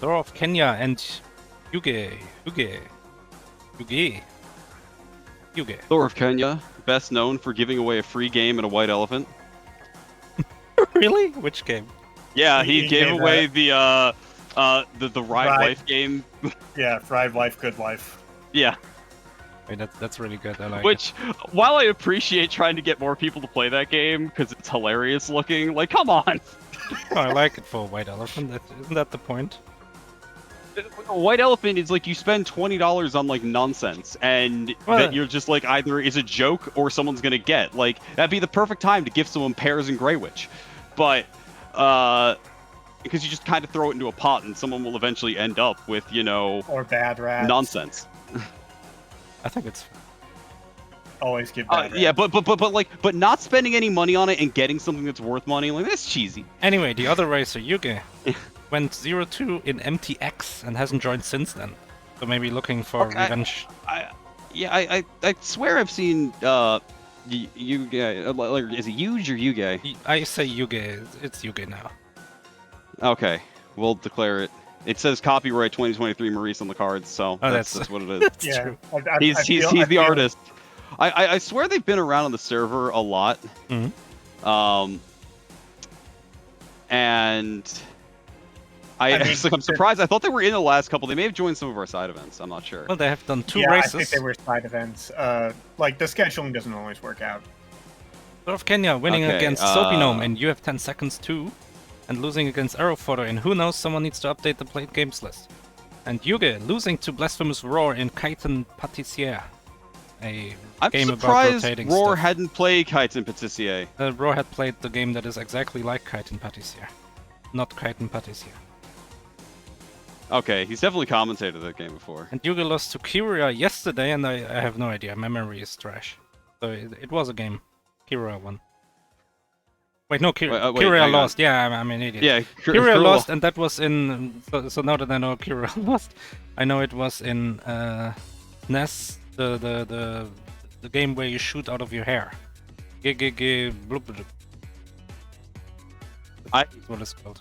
ThorOfKenya and Yugge. ThorOfKenya, best known for giving away a free game and a white elephant. Really? Which game? Yeah, he gave away the Ride Life game. Yeah, Ride Life, Good Life. Yeah. Wait, that's really good. I like Which, while I appreciate trying to get more people to play that game because it's hilarious looking, like, come on. Oh, I like it for a white elephant. Isn't that the point? A white elephant is like you spend $20 on like nonsense, and that you're just like either is a joke or someone's gonna get. Like that'd be the perfect time to give someone pears and Grey Witch, but because you just kind of throw it into a pot and someone will eventually end up with or bad rats nonsense. I think it's always give bad rats. Yeah, but not spending any money on it and getting something that's worth money, like that's cheesy. Anyway, the other racer, Yugge, went 0-2 in MTX and hasn't joined since then. So maybe looking for revenge. I swear I've seen Yugge. Is it Yugge or Yugge? I say Yugge. It's Yugge now. Okay, we'll declare it. It says copyright 2023 Maurice on the cards, so that's what it is. That's Yeah, true. He's the artist. I swear they've been around on the server a lot. Mm-hmm. And I'm surprised. I thought they were in the last couple. They may have joined some of our side events. I'm not sure. Well, they have done two yeah, races. I think they were side events. Like the scheduling doesn't always work out. ThorOfKenya winning against Soapy Gnome in You Have 10 Seconds 2, and losing against Aerophoto in Who Knows, someone needs to update the played games list. And Yugge losing to Blasphemous Roar in Kiten Patissier, a game about rotating Roar stuff. hadn't played Kiten Patissier. Roar had played the game that is exactly like Kiten Patissier, not Kiten Patissier. Okay, he's definitely commentated that game before. And Yugge lost to Kiria yesterday, and I have no idea. My memory is trash. So it was a game. Kiria won. Wait, no, Kiria lost. Yeah, I'm an idiot. Yeah, Kiria lost, and that was in. So now that I know Kiria lost, I know it was in NES, the game where you shoot out of your hair. Bloop bloop. That's what it's called.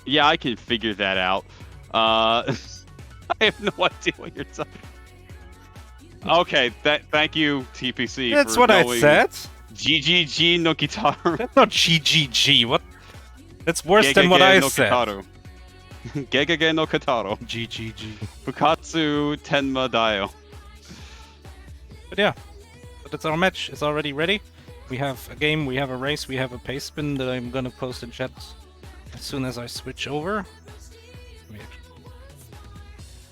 Yeah, I can figure that out. I have no idea what you're talking. Okay, thank you, TPC. That's for what I going said. GGG no Kitaru. That's not GGG. What? That's worse than what I said. Gegege no Kataru. GGG. Fukatsu Tenma Daio. But yeah, but that's our match. It's already ready. We have a game, we have a race, we have a pace spin that I'm gonna post in chat as soon as I switch over.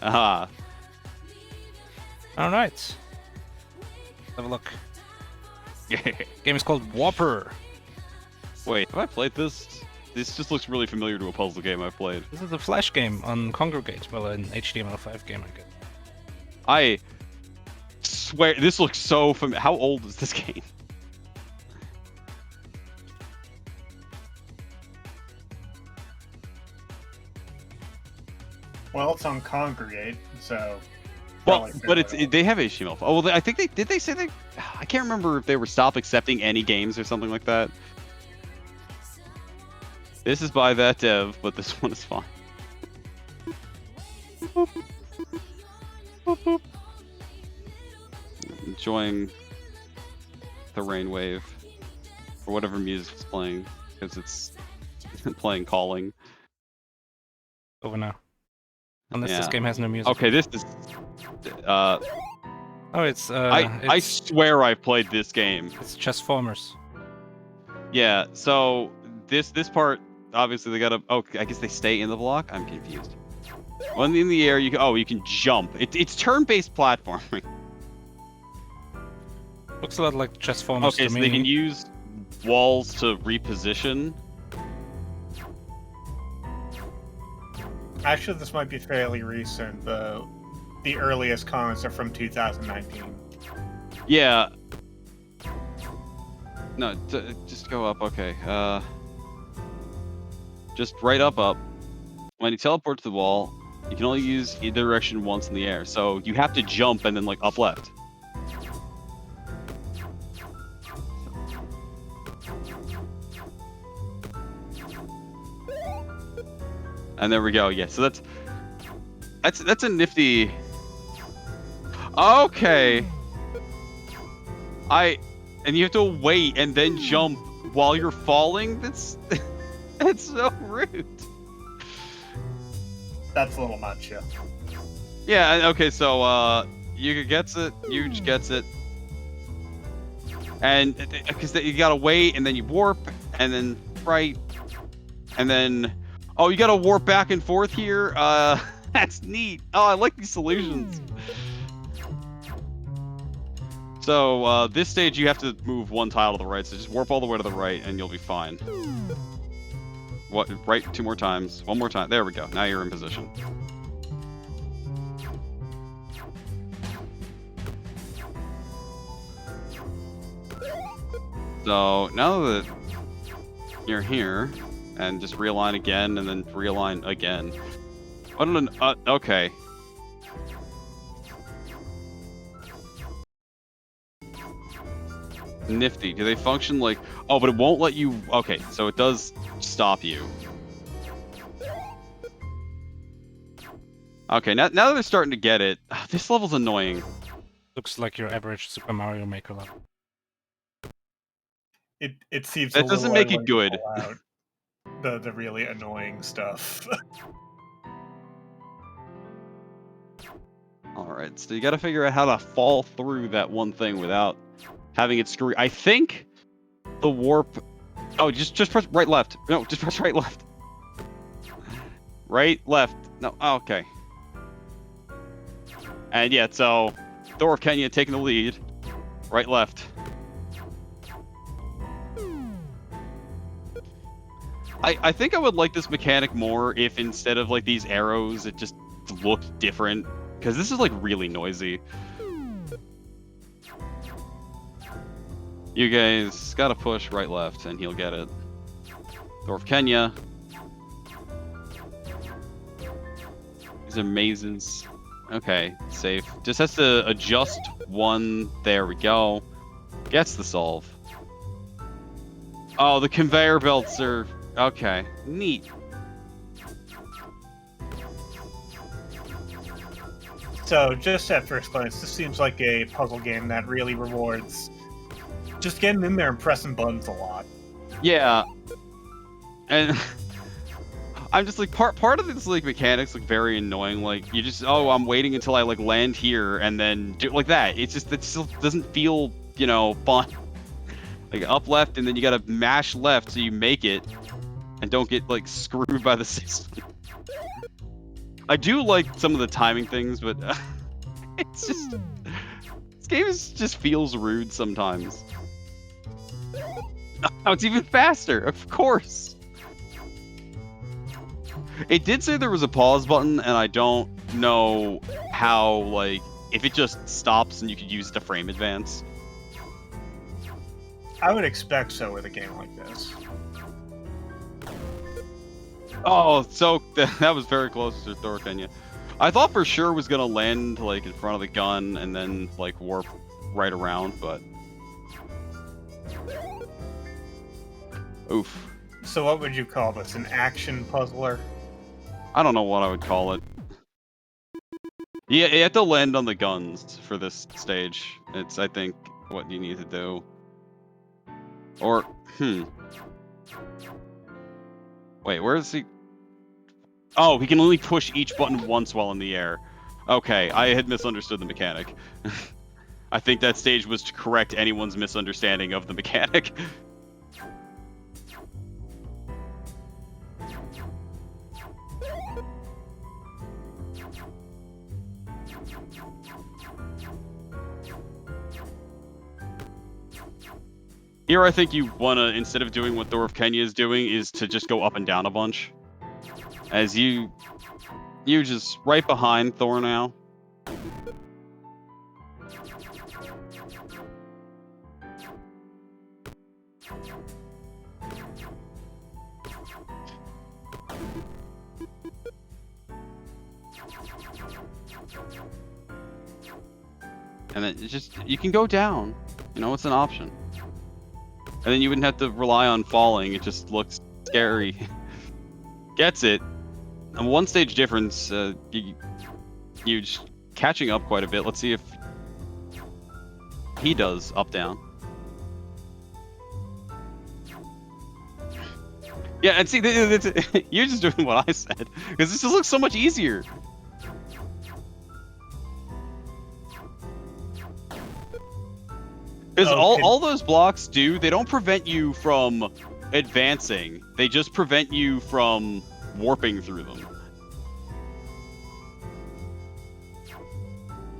Aha. Alright. Let's have a look. Game is called Whopper. Wait, have I played this? This just looks really familiar to a puzzle game I've played. This is a Flash game on Congregate. Well, an HTML5 game, I guess. I swear, this looks so familiar. How old is this game? Well, it's on Congregate, so. Well, but they have HTML. Oh, well, I think did they say they? I can't remember if they were stop accepting any games or something like that. This is by that dev, but this one is fine. Enjoying the rain wave or whatever music is playing because it's playing Calling. Over now. Unless this game has no music. Okay, this is. Oh, it's. I swear I played this game. It's Chessformers. Yeah. So this part, obviously they gotta. Oh, I guess they stay in the block. I'm confused. When in the air, you can jump. It's turn-based platforming. Looks a lot like Chessformers. Okay, so they can use walls to reposition. Actually, this might be fairly recent. The earliest comments are from 2019. Yeah. No, just go up. Okay. Just right up. When you teleport to the wall, you can only use either direction once in the air. So you have to jump and then like up left. And there we go. Yeah, so that's a nifty. Okay. And you have to wait and then jump while you're falling. That's so rude. That's a little much, yeah. Yeah. Okay. So Yugge gets it. Yugge gets it. And because you gotta wait, and then you warp, and then right, and then you gotta warp back and forth here. That's neat. Oh, I like these solutions. So this stage you have to move one tile to the right. So just warp all the way to the right, and you'll be fine. What? Right? 2 more times. 1 more time. There we go. Now you're in position. So now that you're here, and just realign again, and then realign again. Okay. Nifty. Do they function like... Oh, but it won't let you... Okay, so it does stop you. Okay, now that they're starting to get it, this level's annoying. Looks like your average Super Mario Maker level. It seems that doesn't make it good. The really annoying stuff. Alright, so you gotta figure out how to fall through that one thing without having it screw. I think the warp... Oh, just press right, left. No, just press right, left. Right, left. No, okay. And yeah, so ThorOfKenya taking the lead. Right, left. I think I would like this mechanic more if instead of like these arrows, it just looked different. Because this is like really noisy. You guys gotta push right, left, and he'll get it. ThorOfKenya. These are mazes. Okay, safe. Just has to adjust one. There we go. Gets the solve. Oh, the conveyor belts are... Okay, neat. So, just at first glance, this seems like a puzzle game that really rewards just getting in there and pressing buttons a lot. Yeah. And I'm just like, part of this like mechanics like very annoying. Like you just, I'm waiting until I like land here and then do like that. It still doesn't feel, fun. Like up left and then you gotta mash left so you make it and don't get like screwed by the system. I do like some of the timing things, but it's just, this game just feels rude sometimes. Oh, it's even faster, of course. It did say there was a pause button, and I don't know how, like, if it just stops and you could use it to frame advance. I would expect so with a game like this. Oh, so that was very close to ThorOfKenya. I thought for sure it was gonna land like in front of the gun and then like warp right around, but oof. So what would you call this? An action puzzler? I don't know what I would call it. Yeah, you have to land on the guns for this stage. It's, I think, what you need to do. Or, Wait, where is he? Oh, he can only push each button once while in the air. Okay, I had misunderstood the mechanic. I think that stage was to correct anyone's misunderstanding of the mechanic. Here, I think you wanna, instead of doing what ThorOfKenya is doing, is to just go up and down a bunch. As you just right behind Thor now. And then you can go down. It's an option. And then you wouldn't have to rely on falling. It just looks scary. Gets it. a one stage difference. Huge, catching up quite a bit. Let's see if he does up down. Yeah, and see, you're just doing what I said because this just looks so much easier. Because all those blocks do, they don't prevent you from advancing. They just prevent you from warping through them.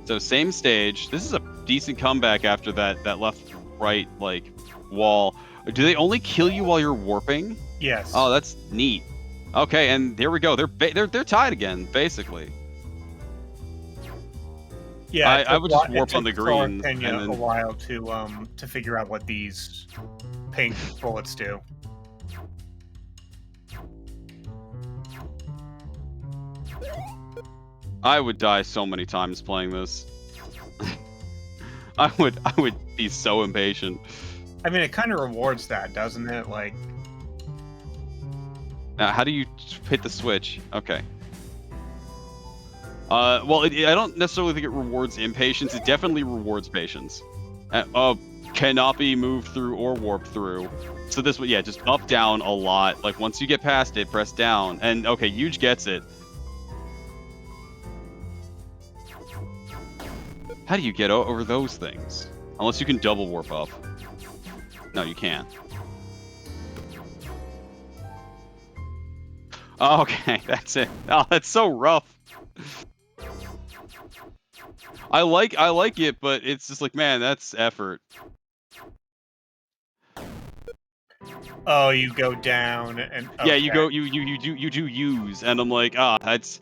So same stage. This is a decent comeback after that left-right like wall. Do they only kill you while you're warping? Yes. Oh, that's neat. Okay, and there we go. They're tied again, basically. Yeah, I would just warp on the green. It took a while to figure out what these pink bullets do. I would die so many times playing this. I would be so impatient. I mean, it kind of rewards that, doesn't it? Like, how do you hit the switch? Okay. Well, I don't necessarily think it rewards impatience. It definitely rewards patience. Cannot be moved through or warped through. So this one, yeah, just up, down a lot. Like, once you get past it, press down. And, okay, Yugge gets it. How do you get over those things? Unless you can double warp up. No, you can't. Okay, that's it. Oh, that's so rough. I like it, but it's just like, man, that's effort. Oh, you go down and okay. Yeah, you go you do use, and I'm like, it's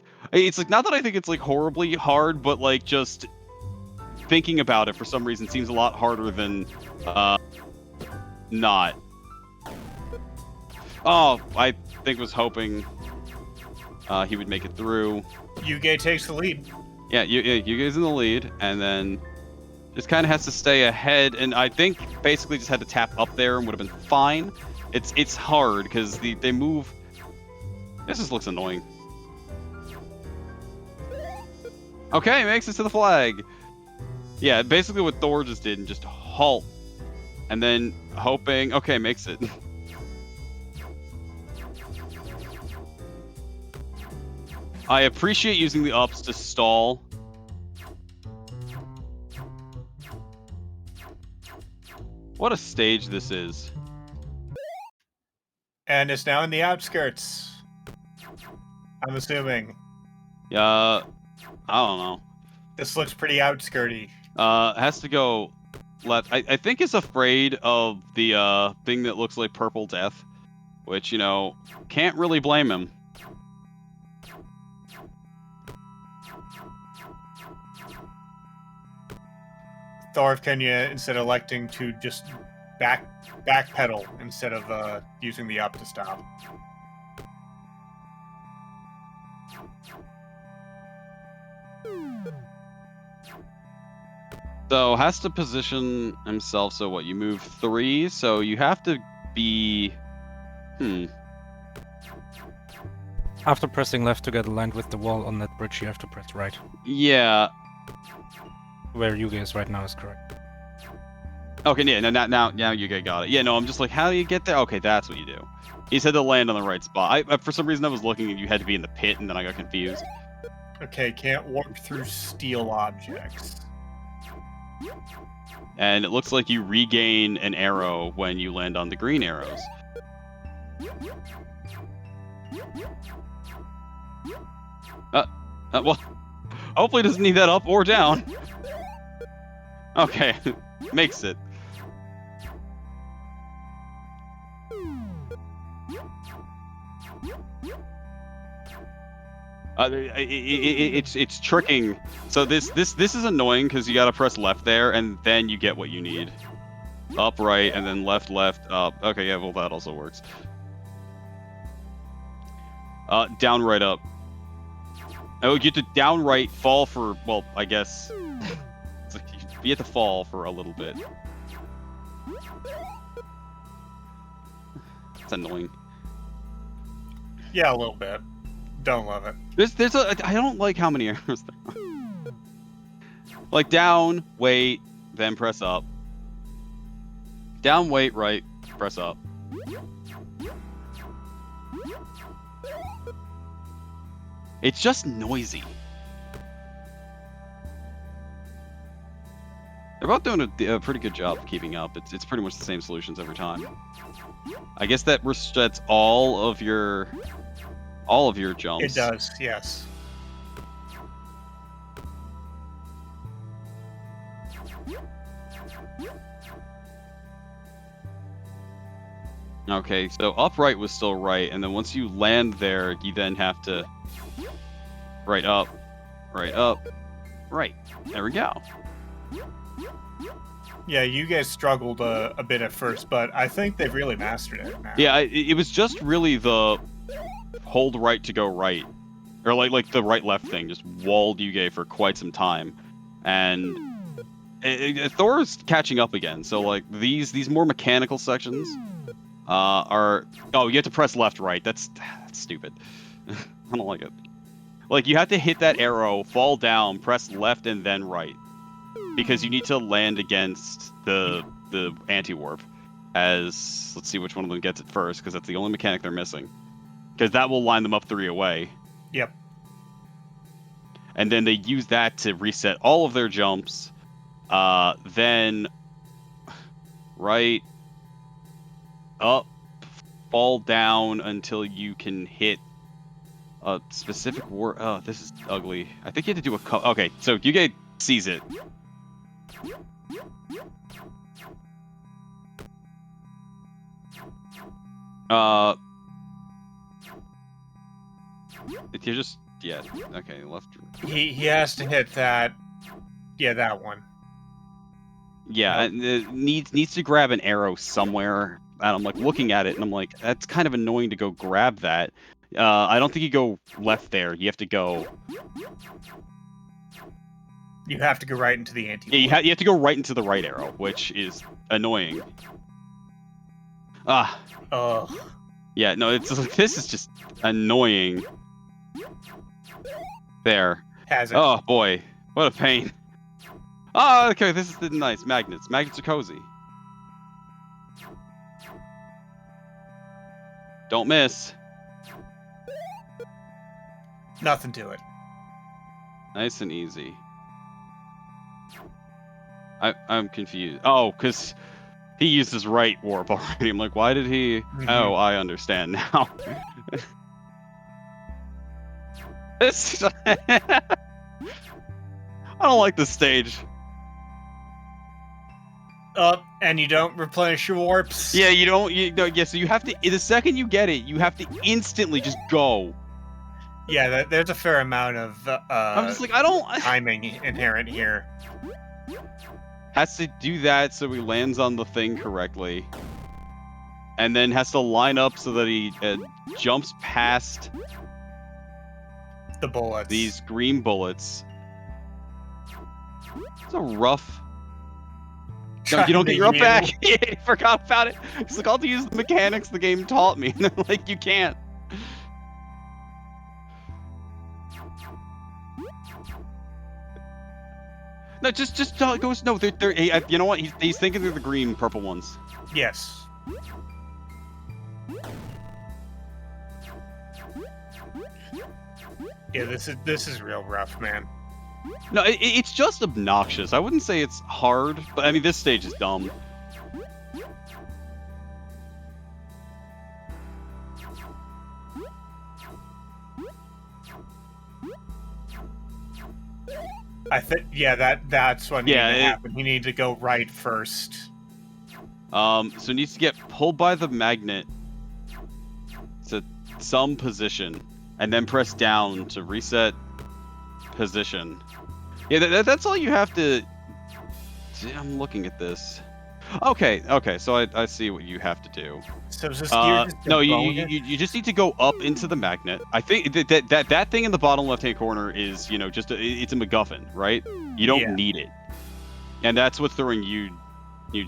like, not that I think it's like horribly hard, but like just thinking about it for some reason seems a lot harder than not. Oh, I was hoping he would make it through. Yugge takes the lead. Yeah, Yugge's in the lead, and then just kind of has to stay ahead, and I think basically just had to tap up there and would have been fine. It's hard because they move. This just looks annoying. Okay, makes it to the flag. Yeah, basically what Thor just did, and just halt, and then hoping. Okay, makes it. I appreciate using the ups to stall. What a stage this is. And it's now in the outskirts. I'm assuming. I don't know. This looks pretty outskirty. Has to go left. I think it's afraid of the thing that looks like purple death, which, you know, can't really blame him. ThorOfKenya, instead of electing to just backpedal instead of using the up to stop. So has to position himself. So what? You move 3. So you have to be. After pressing left to get aligned with the wall on that bridge, you have to press right. Yeah. Where Yugge is right now is correct. Okay, yeah, now Yugge got it. Yeah, no, I'm just like, how do you get there? Okay, that's what you do. He said to land on the right spot. I for some reason I was looking and you had to be in the pit, and then I got confused. Okay, can't warp through steel objects. And it looks like you regain an arrow when you land on the green arrows. Well, hopefully it doesn't need that up or down. Okay, makes it. It's tricking. So this is annoying because you gotta press left there, and then you get what you need. Up, right, and then left, up. Okay, yeah, well that also works. Down, right, up. Oh, you have to down, right, fall for, well, I guess. It's like you have to fall for a little bit. It's annoying. Yeah, a little bit. Don't love it. I don't like how many arrows there are. Like down, wait, then press up. Down, wait, right, press up. It's just noisy. They're both doing a pretty good job of keeping up. It's pretty much the same solutions every time. I guess that resets all of your jumps. It does, yes. Okay, so upright was still right, and then once you land there, you then have to right up, right up, right. There we go. Yeah, you guys struggled a bit at first, but I think they've really mastered it now. Yeah, it was just really the hold right to go right, or like the right left thing just walled Yugge for quite some time, and Thor's catching up again. So like these more mechanical sections are you have to press left right. That's stupid. I don't like it. Like you have to hit that arrow, fall down, press left and then right. Because you need to land against the anti-warp. Let's see which one of them gets it first, because that's the only mechanic they're missing. Because that will line them up 3 away. Yep. And then they use that to reset all of their jumps. Then right, up, fall down until you can hit a specific warp. Oh, this is ugly. I think you have to do okay, so Yugge sees it. You just okay, left. He has to hit that. Yeah, that one. Yeah, it needs to grab an arrow somewhere. And I'm like looking at it, and I'm like, that's kind of annoying to go grab that. I don't think you go left there. You have to go. You have to go right into the anti. Yeah, you have to go right into the right arrow, which is annoying. Ugh. Yeah, no, it's like this is just annoying. There. Has it? Oh boy, what a pain. Oh, okay, this is nice. Magnets. Magnets are cozy. Don't miss. Nothing to it. Nice and easy. I'm confused. Oh, because he used his right warp already. I'm like, why did he? Oh, I understand now. This. I don't like this stage. And you don't replenish your warps. Yeah, you don't. Yeah, so you have to. The second you get it, you have to instantly just go. Yeah, there's a fair amount of I'm just like, I don't. timing inherent here. Has to do that so he lands on the thing correctly, and then has to line up so that he jumps past the bullets. These green bullets. It's a rough. No, you don't get your up back. I forgot about it. It's like, I'll have to use the mechanics the game taught me. And they're like, you can't. No, just go. No, they're. You know what? He's thinking they're the green, purple ones. Yes. Yeah, this is real rough, man. No, it's just obnoxious. I wouldn't say it's hard, but I mean, this stage is dumb. I think, yeah, that's what needed to happen. He needed to go right first. So he needs to get pulled by the magnet to some position, and then press down to reset position. Yeah, that's all you have to. I'm looking at this. Okay, so I see what you have to do. So is this no, you just need to go up into the magnet. I think that thing in the bottom left-hand corner is, just it's a MacGuffin, right? You don't need it, and that's what's throwing you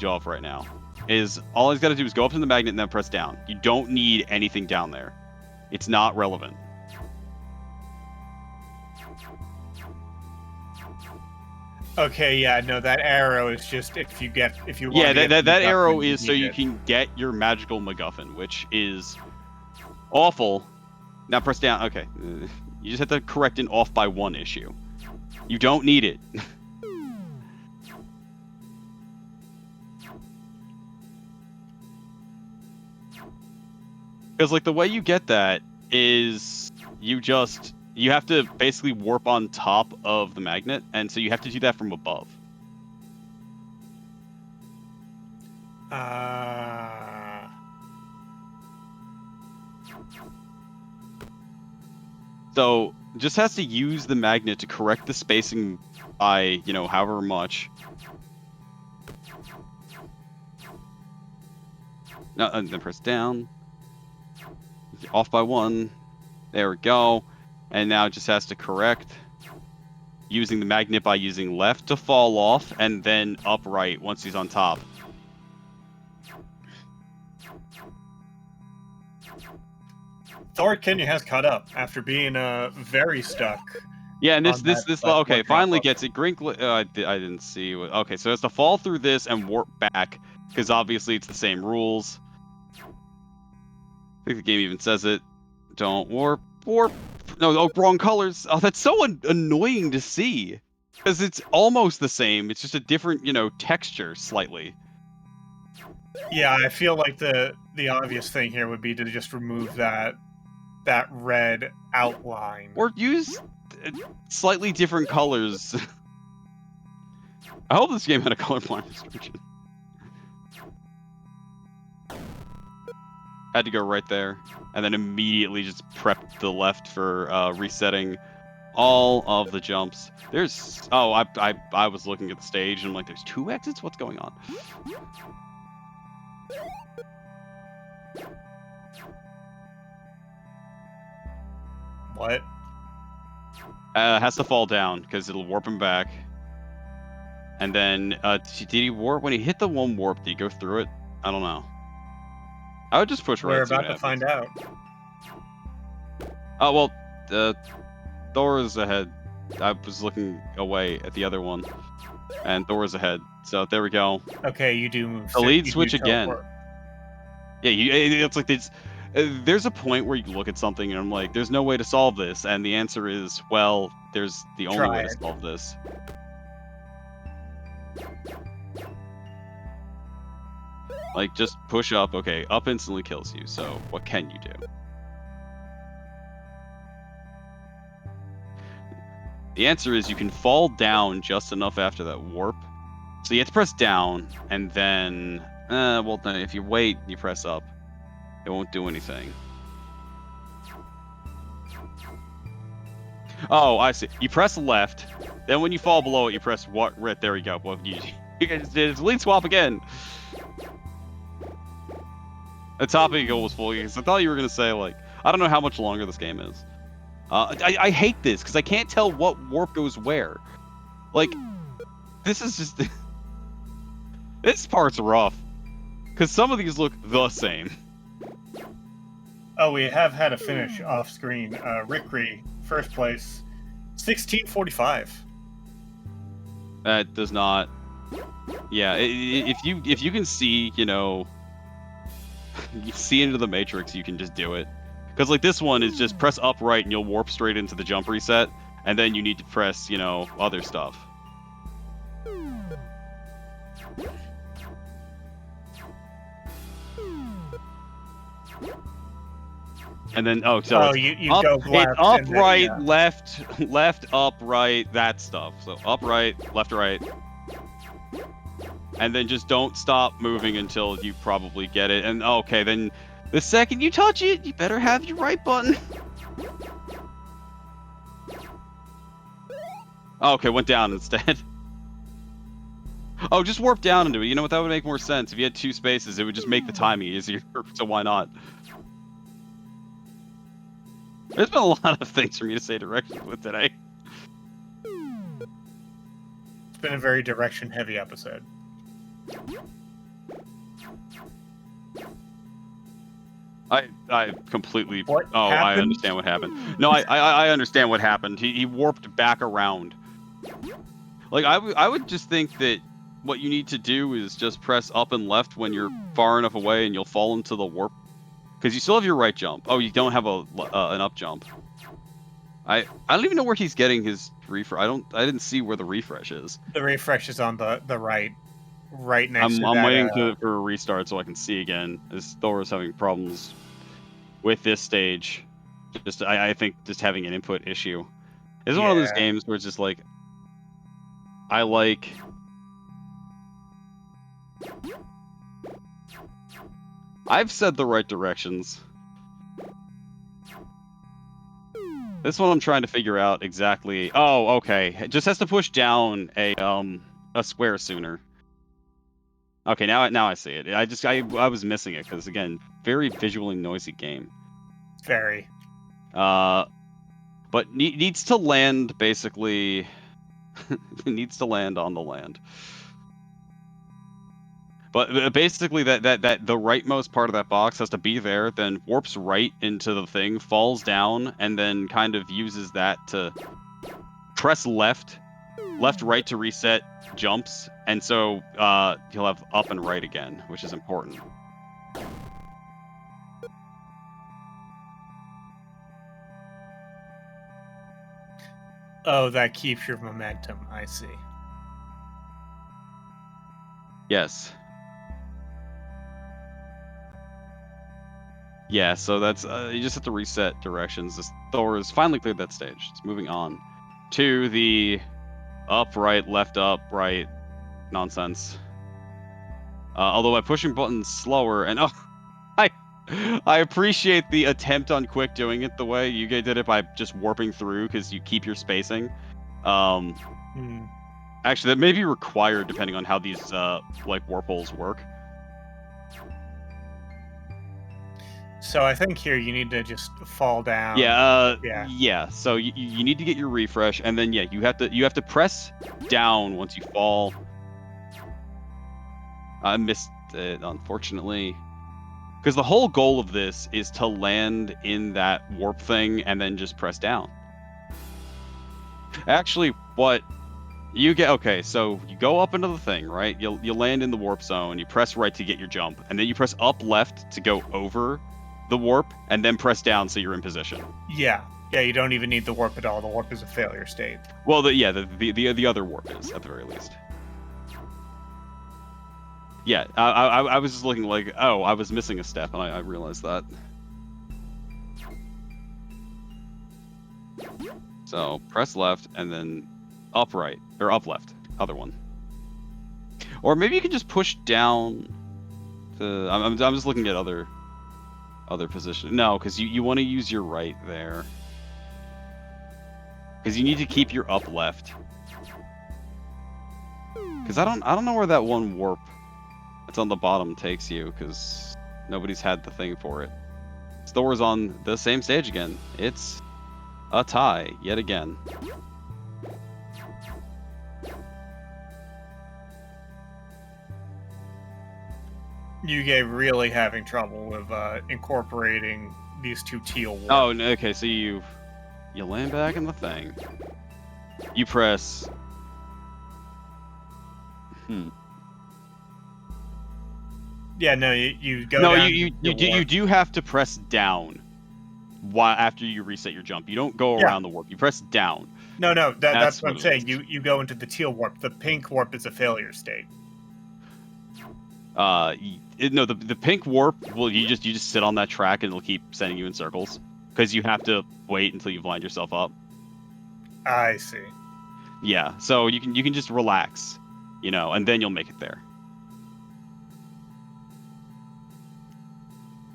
off right now. Is all he's got to do is go up to the magnet and then press down. You don't need anything down there. It's not relevant. Okay, yeah, no, that arrow is just if you Yeah, that arrow is so you can get your magical MacGuffin, which is awful. Now press down. Okay, you just have to correct an off by 1 issue. You don't need it. Because like the way you get that is you have to basically warp on top of the magnet, and so you have to do that from above. So just has to use the magnet to correct the spacing by, however much. No, and then press down. Off by 1. There we go. And now it just has to correct using the magnet by using left to fall off and then upright once he's on top. ThorOfKenya has caught up after being very stuck. Yeah, and this okay, finally gets it. Grinkle, I didn't see. Okay, so it has to fall through this and warp back because obviously it's the same rules. I think the game even says it. Don't warp. No, oh, wrong colors. Oh, that's so annoying to see because it's almost the same. It's just a different, texture slightly. Yeah, I feel like the obvious thing here would be to just remove that red outline. Or use slightly different colors. I hope this game had a colorblind restriction. Had to go right there, and then immediately just prep the left for resetting all of the jumps. There's I was looking at the stage and I'm like, there's 2 exits? What's going on? What? Has to fall down because it'll warp him back. And then did he warp when he hit the 1 warp? Did he go through it? I don't know. I would just push right. We're about to find out. Oh well, Thor is ahead. I was looking away at the other one, and Thor is ahead. So there we go. Okay, you do move. The lead switch again. Yeah, it's like this. There's a point where you look at something and I'm like, there's no way to solve this, and the answer is, well, there's the only way to solve this. Like, just push up. Okay, up instantly kills you, so what can you do? The answer is you can fall down just enough after that warp. So you have to press down, and then... well, then if you wait, you press up. It won't do anything. Oh, I see. You press left, then when you fall below it, you press what? Right, there we go. Well, you guys did lead swap again. The topic was full because I thought you were gonna say like, I don't know how much longer this game is. I hate this because I can't tell what warp goes where. Like, this is just this part's rough because some of these look the same. Oh, we have had a finish off screen. Rickrey, first place, 1645. That does not. Yeah, if you can see, you see into the matrix, you can just do it. Because like this one is just press upright and you'll warp straight into the jump reset, and then you need to press, other stuff. And then you go left, it's upright, then, yeah. left, upright, that stuff. So upright, left, right. And then just don't stop moving until you probably get it. And okay, then the second you touch it, you better have your right button. Okay, went down instead. Oh, just warp down into it. You know what? That would make more sense. If you had 2 spaces, it would just make the timing easier. So why not? There's been a lot of things for me to say directions with today. It's been a very direction-heavy episode. I completely. What I happened? understand what happened. No, I understand what happened. He warped back around. Like I would just think that what you need to do is just press up and left when you're far enough away, and you'll fall into the warp. Because you still have your right jump. Oh, you don't have an up jump. I don't even know where he's getting his refresh. I didn't see where the refresh is. The refresh is on the right next to I'm that. waiting for a restart so I can see again. As Thor is having problems with this stage. I think just having an input issue. It's one of those games where it's just like I've said the right directions. This one I'm trying to figure out exactly. Oh, okay. It just has to push down a square sooner. Okay, now I see it. I was missing it because again, very visually noisy game. Very. But needs to land basically. Needs to land on the land. But basically, that the rightmost part of that box has to be there, then warps right into the thing, falls down, and then kind of uses that to press left, right to reset, jumps, and so he'll have up and right again, which is important. Oh, that keeps your momentum. I see. Yes. Yeah, so that's you just have to reset directions. Thor has finally cleared that stage. It's moving on to the up, right, left, up, right nonsense. Although by pushing buttons slower and I appreciate the attempt on quick doing it the way Yugge did it by just warping through because you keep your spacing. Actually, that may be required depending on how these like warp holes work. So I think here you need to just fall down. Yeah. So you need to get your refresh, and then you have to press down once you fall. I missed it, unfortunately, because the whole goal of this is to land in that warp thing and then just press down. Actually, what you get? Okay, so you go up into the thing, right? You land in the warp zone. You press right to get your jump, and then you press up left to go over the warp, and then press down so you're in position. Yeah, you don't even need the warp at all. The warp is a failure state. Well, the other warp is, at the very least. Yeah, I was just looking like, oh, I was missing a step, and I realized that. So, press left, and then up right, or up left, other one. Or maybe you can just push down to, I'm just looking at other position. No, because you want to use your right there. Because you need to keep your up left. Because I don't know where that one warp that's on the bottom takes you, because nobody's had the thing for it. Thor's on the same stage again. It's a tie yet again. Yugge really having trouble with incorporating these two teal warps. Oh, okay, so you land back in the thing. You press. Yeah, no, you go. No, down you do have to press down after you reset your jump. You don't go around the warp. You press down. No, that's what I'm saying. You go into the teal warp. The pink warp is a failure state. No, the pink warp. Well, you just sit on that track and it'll keep sending you in circles because you have to wait until you've lined yourself up. I see. Yeah, so you can just relax, and then you'll make it there.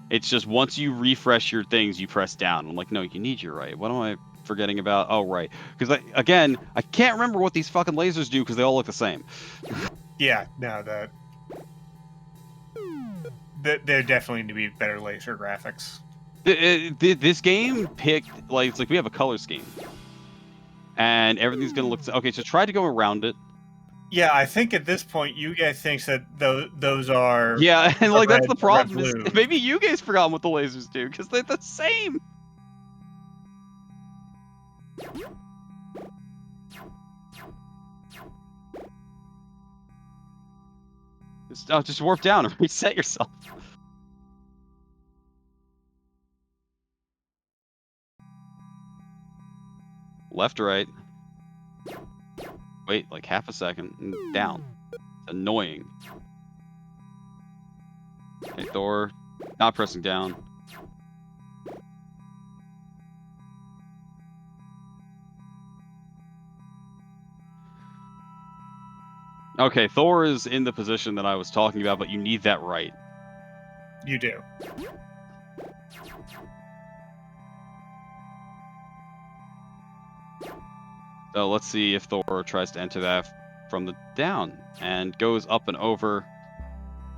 It's just once you refresh your things, you press down. I'm like, no, you need your right. What am I forgetting about? Oh, right. Because I can't remember what these fucking lasers do because they all look the same. Yeah, no, there definitely need to be better laser graphics. This game picked, it's like we have a color scheme. And everything's going to look... Okay, so try to go around it. Yeah, I think at this point, Yugge thinks that those are... Yeah, and like that's the problem is blue. maybe you guys forgot what the lasers do because they're the same. Just warp down and reset yourself. Left, right. Wait, like half a second. And down. It's annoying. Okay, Thor. Not pressing down. Okay, Thor is in the position that I was talking about, but you need that right. You do. So let's see if Thor tries to enter that from the down and goes up and over,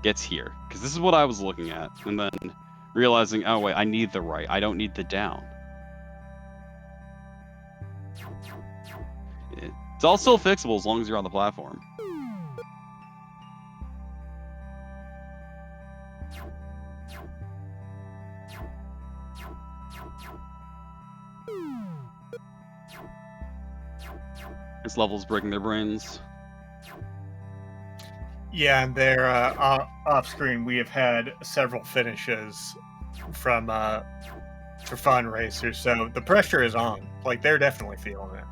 gets here. Because this is what I was looking at. And then realizing, oh wait, I need the right. I don't need the down. It's all still fixable as long as you're on the platform. This level's breaking their brains. Yeah, and they're off screen. We have had several finishes from for fun racers, so the pressure is on. Like they're definitely feeling it.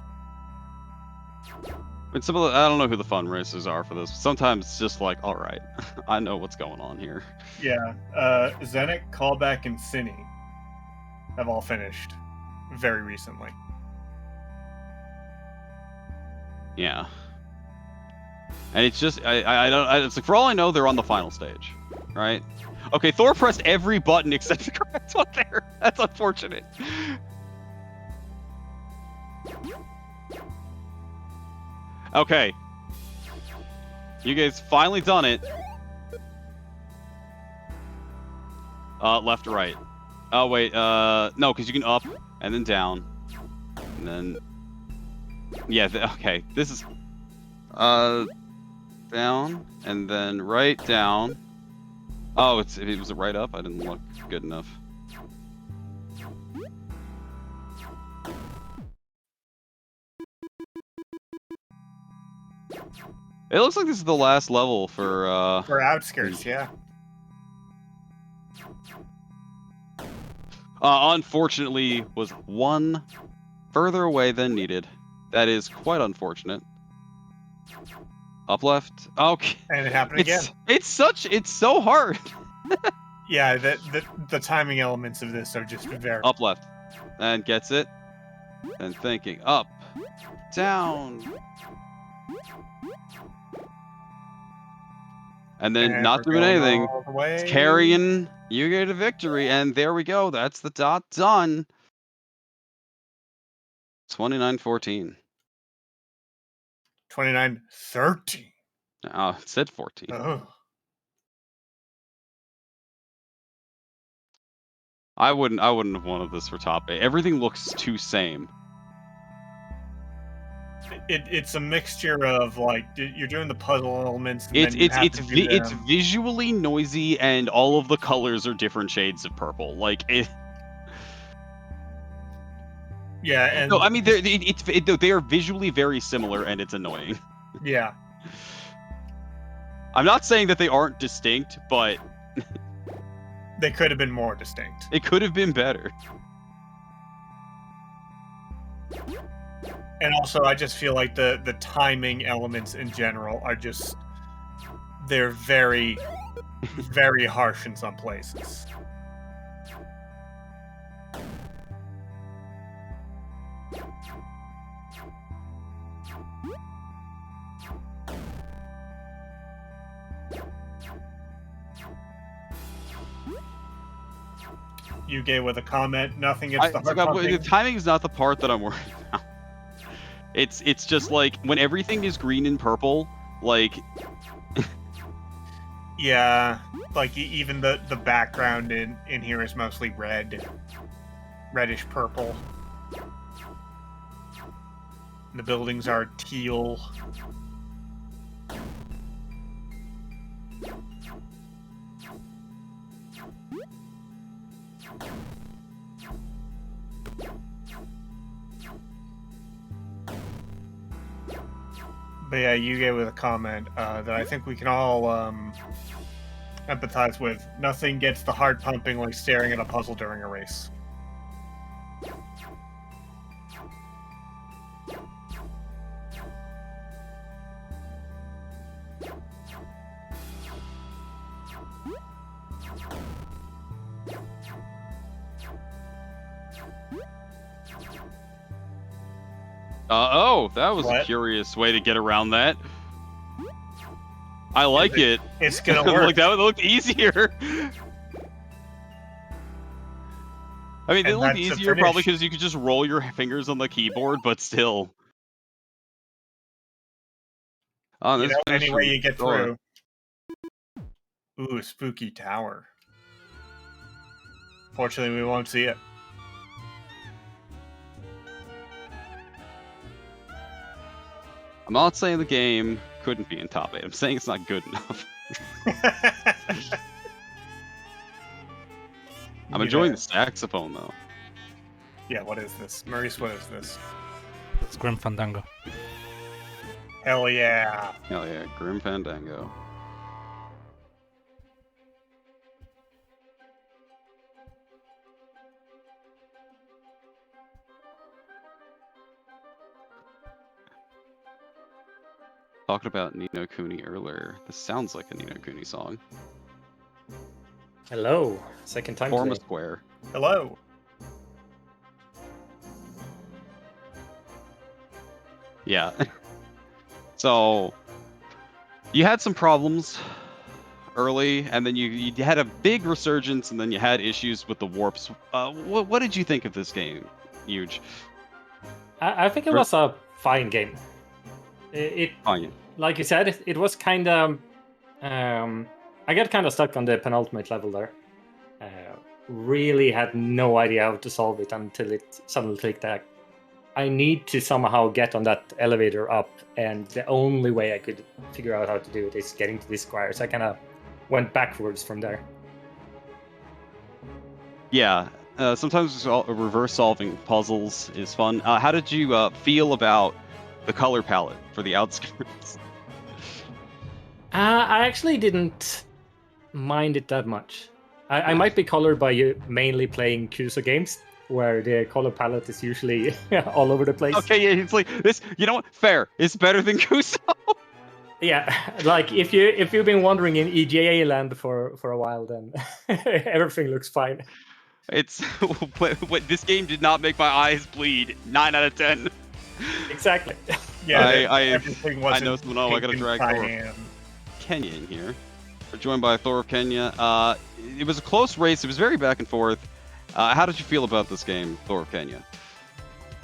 I mean, some of the, I don't know who the fun racers are for this. Sometimes it's just like, all right, I know what's going on here. Yeah, Zenek, Callback, and Cine have all finished very recently. Yeah. And it's just, I don't, it's like, for all I know, they're on the final stage, right? Okay, Thor pressed every button except the correct one there. That's unfortunate. Okay. You guys finally done it. Left to right. Oh, wait, no, because you can up and then down. And then, yeah, okay, this is, down and then right down. Oh, it was a right up? I didn't look good enough. It looks like this is the last level for Outskirts, yeah. Unfortunately, was one further away than needed. That is quite unfortunate. Up left. Okay. And it happened again. It's so hard. Yeah, the timing elements of this are just very... Up left. And gets it. And thinking. Up. Down. And then And not doing anything. It's carrying Yugge to victory. And there we go. That's the dot done. 29-14. 29-13. Oh, it said 14. Oh. I wouldn't have wanted this for top 8. Everything looks too same. It's a mixture of like you're doing the puzzle elements. And It's visually noisy and all of the colors are different shades of purple. Like it. Yeah, and no, I mean they are visually very similar and it's annoying. Yeah. I'm not saying that they aren't distinct, but they could have been more distinct. It could have been better. And also, I just feel like the timing elements in general are just... They're very, very harsh in some places. Yugge with a comment. Nothing against the hard pumping. The timing is not the part that I'm worried about. It's just like when everything is green and purple, like yeah, like even the background in here is mostly reddish purple. The buildings are teal. But yeah, Yugge with a comment that I think we can all empathize with. Nothing gets the heart pumping like staring at a puzzle during a race. Oh, that was What? a curious way to get around that. I like it. It's gonna work. Like, that would look easier. I mean, it And looked that's the easier probably finish. because you could just roll your fingers on the keyboard, but still. Oh, You this know, finish any way from you get Thor. through. Ooh, spooky tower. Fortunately, we won't see it. I'm not saying the game couldn't be in top 8. I'm saying it's not good enough. I'm enjoying the saxophone, though. Yeah, what is this? Maurice, what is this? It's Grim Fandango. Hell yeah. Hell yeah, Grim Fandango. Talking about Ni no Kuni earlier. This sounds like a Ni no Kuni song. Hello, second time Form a today. square. Hello. Yeah. So, you had some problems early, and then you had a big resurgence, and then you had issues with the warps. What did you think of this game, Huge? I think it was a fine game. It Fine. like you said, it was kind of. I got kind of stuck on the penultimate level there. Really had no idea how to solve it until it suddenly clicked that I need to somehow get on that elevator up, and the only way I could figure out how to do it is getting to this square. So I kind of went backwards from there. Yeah. Sometimes reverse solving puzzles is fun. How did you feel about the color palette for the Outskirts? I actually didn't mind it that much. I might be colored by you mainly playing Kuso games, where the color palette is usually all over the place. Okay, yeah, it's like this. You know what? Fair. It's better than Kuso. Yeah, like if you've been wandering in EGA land for a while, then everything looks fine. It's what this game did not make my eyes bleed. 9 out of 10. Exactly. Yeah, I everything wasn't know someone. Oh, I gotta drag ThorOfKenya in here. We're joined by ThorOfKenya. It was a close race. It was very back and forth. How did you feel about this game, ThorOfKenya?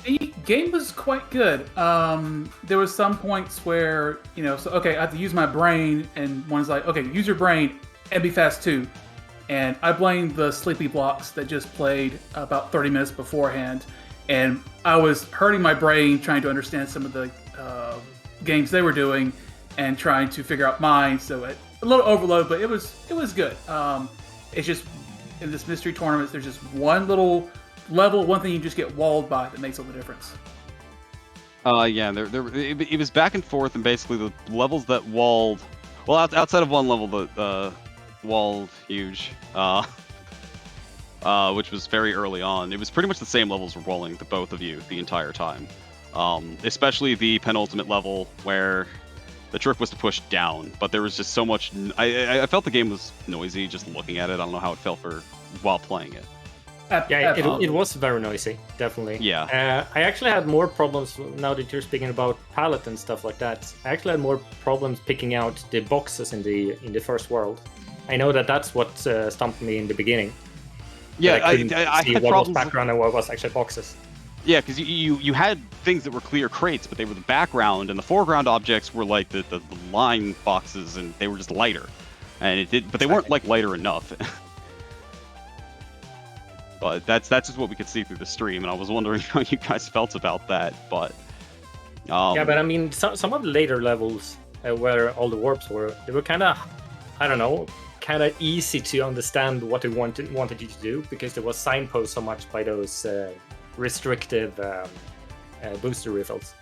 The game was quite good. There was some points where, so okay, I have to use my brain, and one's like, okay, use your brain and be fast too. And I blamed the sleepy blocks that just played about 30 minutes beforehand, and I was hurting my brain trying to understand some of the games they were doing and trying to figure out mine. So a little overload, but it was good. It's just in this mystery tournament, there's just one little level, one thing you just get walled by that makes all the difference. Yeah, it was back and forth, and basically the levels that walled, well, outside of one level that walled huge, which was very early on. It was pretty much the same levels were walling to both of you the entire time, especially the penultimate level where the trick was to push down, but there was just so much. I felt the game was noisy just looking at it. I don't know how it felt while playing it. Yeah, it was very noisy, definitely. Yeah. I actually had more problems now that you're speaking about palette and stuff like that. I actually had more problems picking out the boxes in the first world. I know that's what stumped me in the beginning. Yeah, I couldn't see had what problems. was background and what was actually boxes. Yeah, because you had things that were clear crates, but they were the background, and the foreground objects were like the line boxes, and they were just lighter. And but they weren't like lighter enough. But that's just what we could see through the stream, and I was wondering how you guys felt about that. But yeah, but I mean, some of the later levels where all the warps were, they were kind of, I don't know, kind of easy to understand what they wanted you to do, because there was signposted so much by those restrictive booster refills.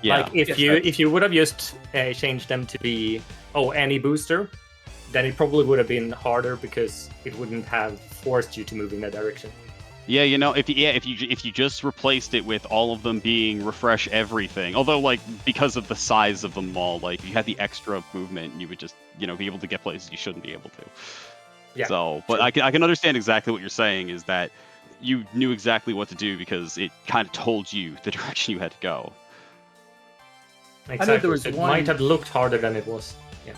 Yeah. Like if you would have just changed them to be any booster, then it probably would have been harder because it wouldn't have forced you to move in that direction. Yeah, if you just replaced it with all of them being refresh everything, although like because of the size of them all, like if you had the extra movement, you would just be able to get places you shouldn't be able to. Yeah. So, but I can understand exactly what you're saying is that you knew exactly what to do because it kind of told you the direction you had to go. Exactly. I know there was so it one... might have looked harder than it was. Yeah.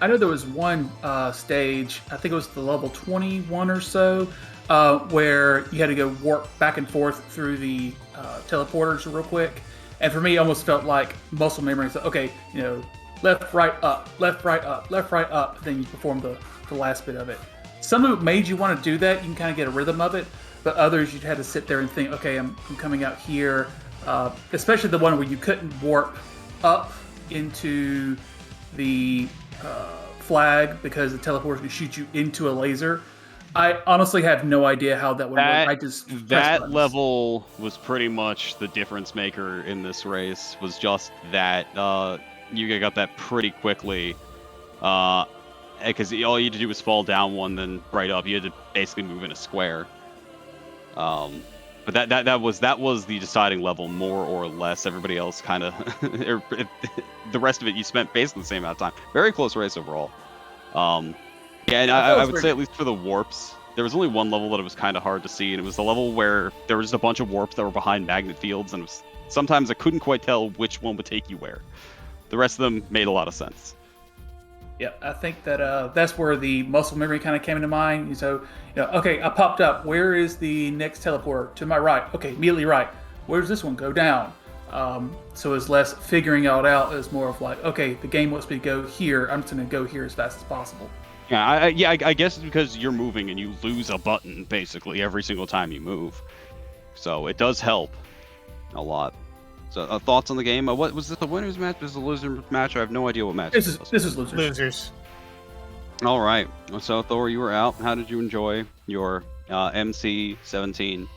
I know there was one stage, I think it was the level 21 or so, where you had to go warp back and forth through the teleporters real quick. And for me, it almost felt like muscle memory. So, okay, left, right, up, left, right, up, left, right, up. Then you perform the last bit of it. Some of it made you want to do that. You can kind of get a rhythm of it. But others, you'd had to sit there and think, okay, I'm coming out here. Especially the one where you couldn't warp up into the flag because the teleporter could shoot you into a laser. I honestly have no idea how that would work. I just that level was pretty much the difference maker in this race. Was just that Yugge got that pretty quickly, because all you had to do was fall down one, then right up. You had to basically move in a square. But that was the deciding level, more or less. Everybody else kind of, the rest of it you spent basically the same amount of time. Very close race overall. Yeah, and I would say at least for the warps, there was only one level that it was kind of hard to see, and it was the level where there was just a bunch of warps that were behind magnet fields, and sometimes I couldn't quite tell which one would take you where. The rest of them made a lot of sense. Yeah, I think that that's where the muscle memory kind of came into mind. So, okay, I popped up. Where is the next teleporter? To my right. Okay, immediately right. Where's this one? Go down. So it's less figuring it out. It's more of like, okay, the game wants me to go here. I'm just going to go here as fast as possible. Yeah, I guess it's because you're moving and you lose a button basically every single time you move. So it does help a lot. So thoughts on the game? What was this, the winners match? Was this a loser match? I have no idea what match this is losers. Losers. All right. So Thor, you were out. How did you enjoy your MC17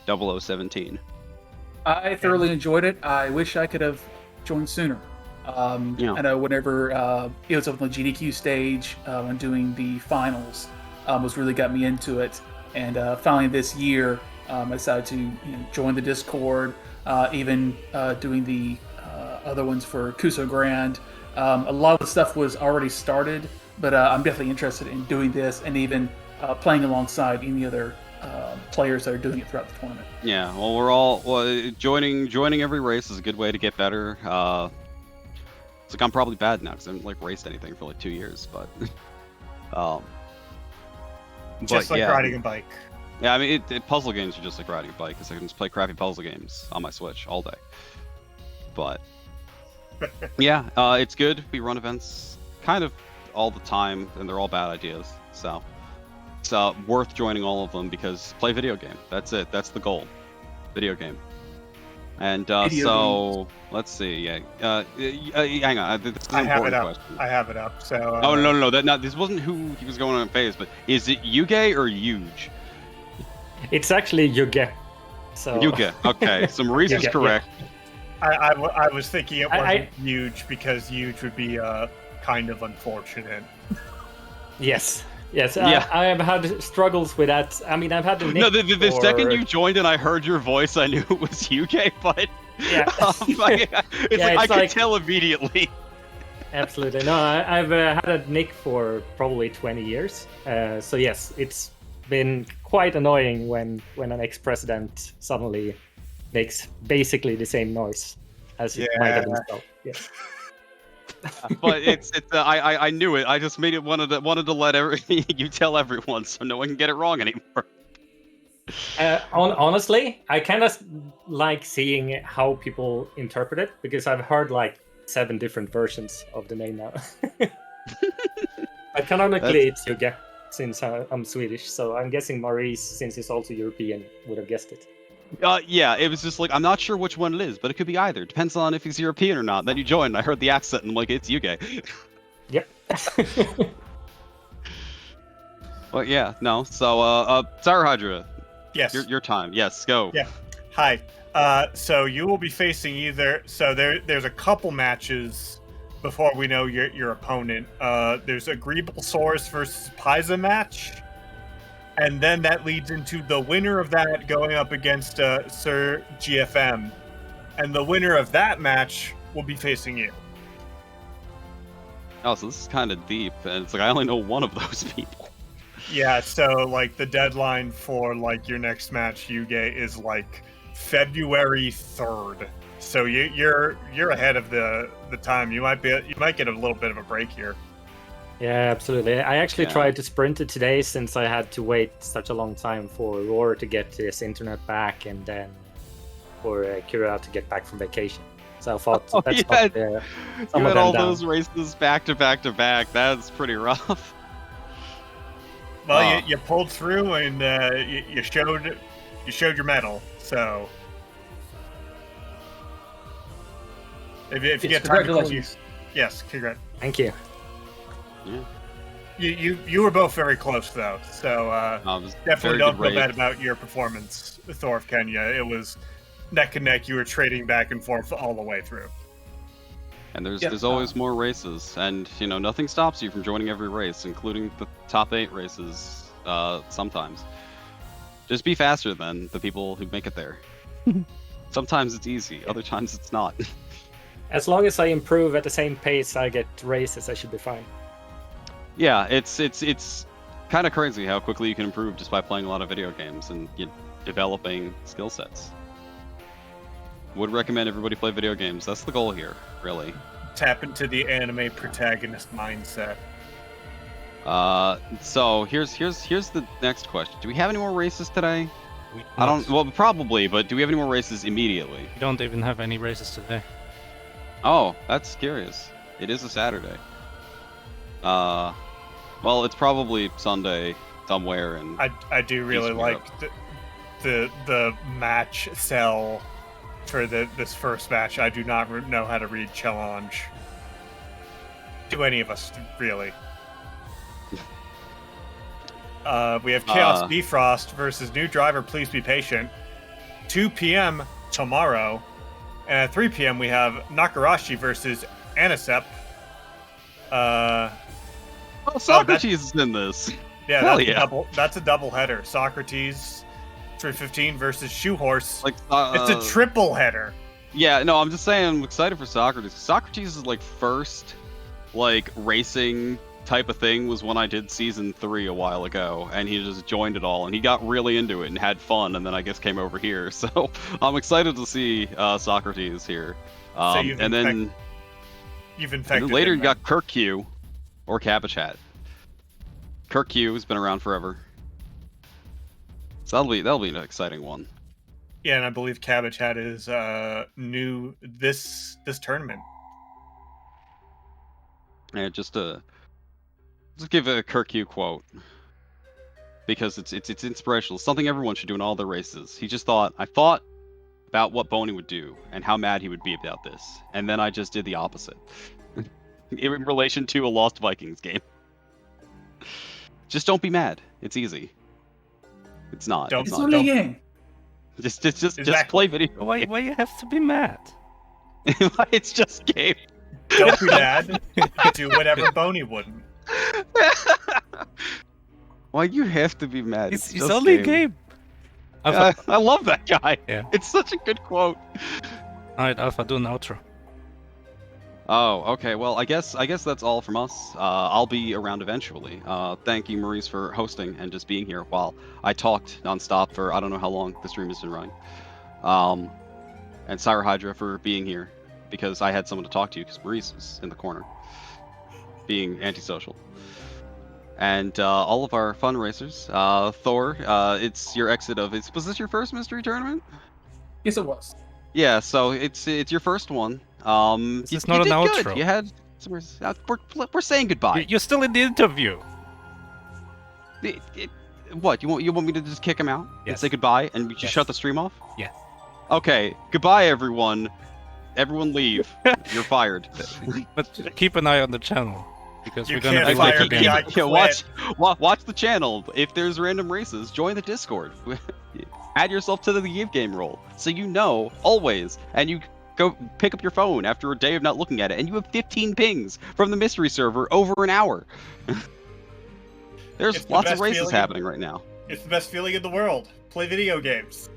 0017? I thoroughly enjoyed it. I wish I could have joined sooner. I know whenever it was up on the GDQ stage and doing the finals was really got me into it. And finally this year, I decided to join the Discord, even doing the other ones for Kuso Grand. A lot of the stuff was already started, but I'm definitely interested in doing this and even playing alongside any other players that are doing it throughout the tournament. Yeah, well, joining every race is a good way to get better. It's like I'm probably bad now because I haven't raced anything for 2 years, but just like riding a bike. Yeah, I mean, puzzle games are just like riding a bike because I can just play crappy puzzle games on my Switch all day. But yeah, it's good. We run events kind of all the time, and they're all bad ideas. So it's worth joining all of them because play video game. That's it. That's the goal. Video game. And let's see. Yeah. Hang on. This is an important question. I have it up. So. Oh no. This wasn't who he was going on phase, but is it Yugge or Yugge? It's actually Yugge. So. Yugge. Okay. So Maurice is correct. Yeah. I was thinking it wasn't huge because huge would be kind of unfortunate. Yes. Yes, yeah. I have had struggles with that. I mean, I've had the nick No, the second you joined and I heard your voice, I knew it was Yugge, but yeah, I could tell immediately. Absolutely. No, I've had a nick for probably 20 years. So yes, it's been quite annoying when an ex-president suddenly makes basically the same noise as it might have been spelled. Yes. But I knew it. I just made it wanted to let you tell everyone so no one can get it wrong anymore. Honestly, I kind of like seeing how people interpret it because I've heard 7 different versions of the name now. But canonically, it's Yugge since I'm Swedish, so I'm guessing Maurice, since he's also European, would have guessed it. Yeah, it was just I'm not sure which one it is, but it could be either. Depends on if he's European or not. Then you join, and I heard the accent, and I'm like, it's Yugge. Yep. Well, yeah, no. So, Sarah Hydra. Yes. Your time. Yes, go. Yeah. Hi. So you will be facing either. So there's a couple matches before we know your opponent. There's Agreeable Source versus Paiza match, and then that leads into the winner of that going up against Sir GFM, and the winner of that match will be facing you. Oh, so this is kind of deep, and it's like I only know one of those people. Yeah. So like the deadline for like your next match, Yugge, is like February 3rd. So you're ahead of the time. You might get a little bit of a break here. Yeah, absolutely. I actually tried to sprint it today since I had to wait such a long time for Roar to get his internet back and then for Kira to get back from vacation. So I thought that's you had all those races back to back to back. That's pretty rough. Well, you pulled through and you showed your mettle. So if you get time, yes, congrats. Thank you. Yeah. You were both very close though, so definitely don't feel bad about your performance, ThorOfKenya. It was neck and neck. You were trading back and forth all the way through. And there's always more races, and nothing stops you from joining every race, including the top 8 races. Sometimes, just be faster than the people who make it there. Sometimes it's easy, other times it's not. As long as I improve at the same pace I get races, I should be fine. Yeah, it's kind of crazy how quickly you can improve just by playing a lot of video games and developing skill sets. Would recommend everybody play video games. That's the goal here, really. Tap into the anime protagonist mindset. So here's the next question. Do we have any more races today? I don't. Well, probably, but do we have any more races immediately? We don't even have any races today. Oh, that's curious. It is a Saturday. Well, it's probably Sunday somewhere, and I do really like the match cell for this first match. I do not know how to read challenge. Do any of us really? We have Chaos Bifrost versus New Driver. Please be patient. 2 p.m. tomorrow, and at 3 p.m. we have Nakarashi versus Anisep. Socrates is in this. Yeah, that's a double header. Socrates 315 versus Shoehorse. It's a triple header. Yeah, no, I'm just saying I'm excited for Socrates. Socrates is first racing type of thing was when I did season 3 a while ago, and he just joined it all, and he got really into it and had fun, and then I guess came over here. So I'm excited to see Socrates here. You've infected and later you got Kirk Q or Cabbage Hat. Kirk Q has been around forever, so that'll be an exciting one. Yeah, and I believe Cabbage Hat is new this tournament. Yeah, just give a Kirk Q quote because it's inspirational. It's something everyone should do in all their races. He just I thought about what Boney would do and how mad he would be about this, and then I just did the opposite in relation to a Lost Vikings game. Just don't be mad. It's easy. It's not. It's only a game. Just play video. Why you have to be mad? It's just game. Don't be mad. Do whatever Boney wouldn't. Why you have to be mad? It's only a game. I love that guy. Yeah. It's such a good quote. Alright, Alpha, do an outro. Oh, okay. Well, I guess that's all from us. I'll be around eventually. Thank you, Maurice, for hosting and just being here while I talked nonstop for I don't know how long the stream has been running. And Syra Hydra for being here because I had someone to talk to because Maurice was in the corner, being antisocial. And all of our fundraisers. Thor, it's your exit of. Was this your first mystery tournament? Yes, it was. Yeah, so it's your first one. It's not an outro. Good. You had. We're saying goodbye. You're still in the interview. What you want me to just kick him out and say goodbye and we just shut the stream off? Yes. Okay. Goodbye, everyone. Everyone leave. You're fired. But keep an eye on the channel because You we're gonna can't be fire like me, again. I quit. Watch the channel. If there's random races, join the Discord. Add yourself to the Give game roll, so you know always, and you go pick up your phone after a day of not looking at it, and you have 15 pings from the mystery server over an hour. There's lots of races happening right now. It's the best feeling in the world. Play video games.